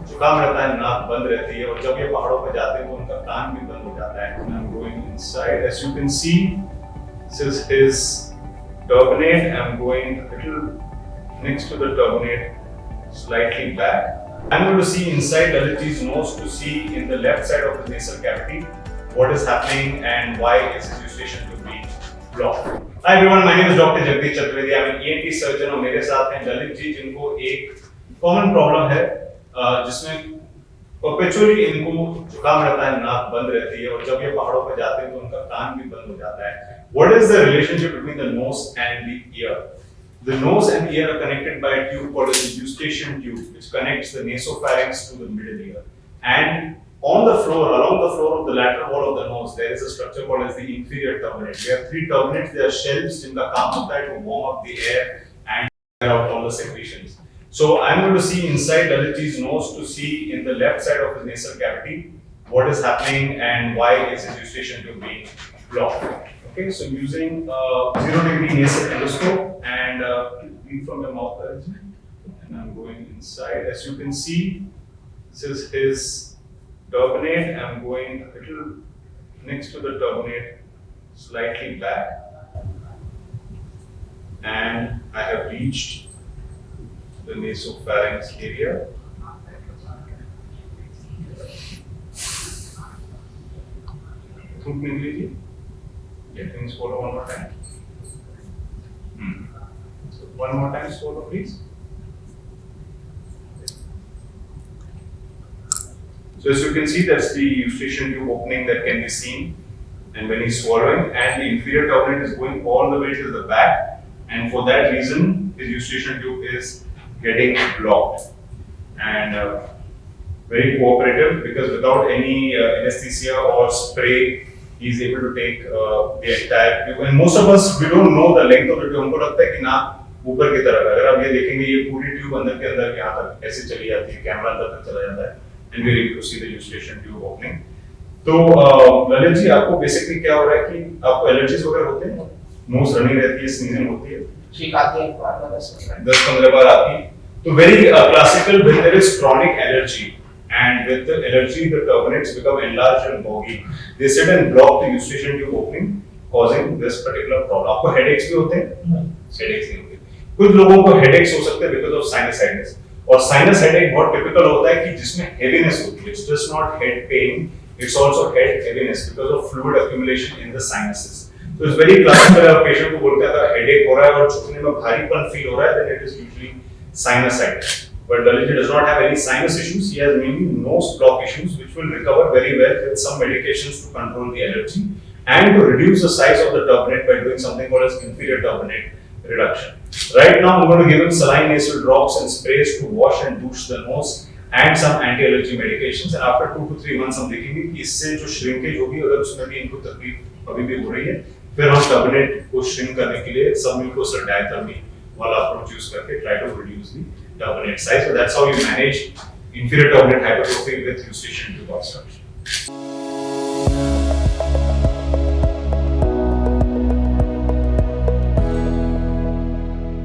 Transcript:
जुकाम रहता है, नाक बंद रहती है, और जब ये पहाड़ों पे जाते हैं तो उनका कान भी बंद हो जाता है. And I'm going inside. As you can see, this is his turbinate. I'm going a little next to the turbinate, slightly back. I'm going to see inside Lalitji's nose to see in the left side of the nasal cavity what is happening and why is his eustachian tube being blocked. Hi everyone, my name is Dr. Jagdish Chaturvedi. I'm an ENT surgeon और मेरे साथ हैं ललित जी, जिनको एक common problem है जिसमें perpetually इनको जुकाम रहता है, नाक बंद रहती है, और जब ये पहाड़ों पर जाते हैं तो उनका कान भी बंद हो जाता है. What is the relationship between the nose and the ear? The nose and ear are connected by a tube called the eustachian tube, which connects the nasopharynx to the middle ear. And on the floor, along the floor of the lateral wall of the nose, there is a structure called as the inferior turbinate. We have three turbinates. They are shelves in the काम होता है to warm up the air and clear out all the secretions. So I'm going to see inside Lalitji's nose to see in the left side of his nasal cavity what is happening and why is his eustachian tube being blocked. Okay, so using 0-degree nasal endoscope and breathe from your mouth, and I'm going inside. As you can see, this is his turbinate. I'm going a little next to the turbinate, slightly back, and I have reached the nasopharynx area. थूक निकली थी. Can you swallow one more time? So one more time, swallow, please. So as you can see, that's the eustachian tube opening that can be seen, and when he's swallowing, and the inferior turbinate is going all the way to the back, and for that reason, his eustachian tube is getting blocked. And very cooperative, because without any anesthesia or spray, he's able to take the entire tube. And most of us, we don't know the length of the tube. हमको लगता है कि नाक ऊपर की तरफ है. अगर आप ये देखेंगे, ये पूरी ट्यूब अंदर के अंदर यहाँ तक ऐसे चली जाती है, कैमरा अंदर तक चला जाता है, and we're able to see the eustachian tube opening. तो ललित जी, आपको बेसिकली क्या हो रहा है कि आपको एलर्जीज वगैरह होते हैं, नोज रनिंग रहती है, स्नीजिंग होती है, छींक आती है, 10-15 बार आती है. तो very classical when there is chronic allergy. And with the allergy, the turbinates become enlarged and boggy. They sit and block the eustachian tube opening, causing this particular problem. आपको headaches भी होते हैं? Headaches नहीं होते. कुछ लोगों को headaches हो सकते हैं because of sinusitis. और sinus headache बहुत typical होता है कि जिसमें heaviness होती है. It's just not head pain, it's also head heaviness because of fluid accumulation in the sinuses. So it's very classical. अगर patient को बोलते हैं अगर headache हो रहा है और झुकने में भारीपन feel हो रहा है, then it is usually sinusitis. But Lalitji does not have any sinus issues. He has mainly nose block issues, which will recover very well with some medications to control the allergy and to reduce the size of the turbinate by doing something called as inferior turbinate reduction. Right now, I'm going to give him saline nasal drops and sprays to wash and douche the nose and some anti-allergy medications. And after 2 to 3 months, हम देखेंगे कि इससे जो shrinkage होगी, अगर उसमें भी इनको तकलीफ अभी भी हो रही है, फिर हम turbinate को shrink करने के लिए submucosal diathermy वाला approach use करके try to reduce the turbinate size. So that's how you manage inferior turbinate hypertrophy with eustachian tube obstruction.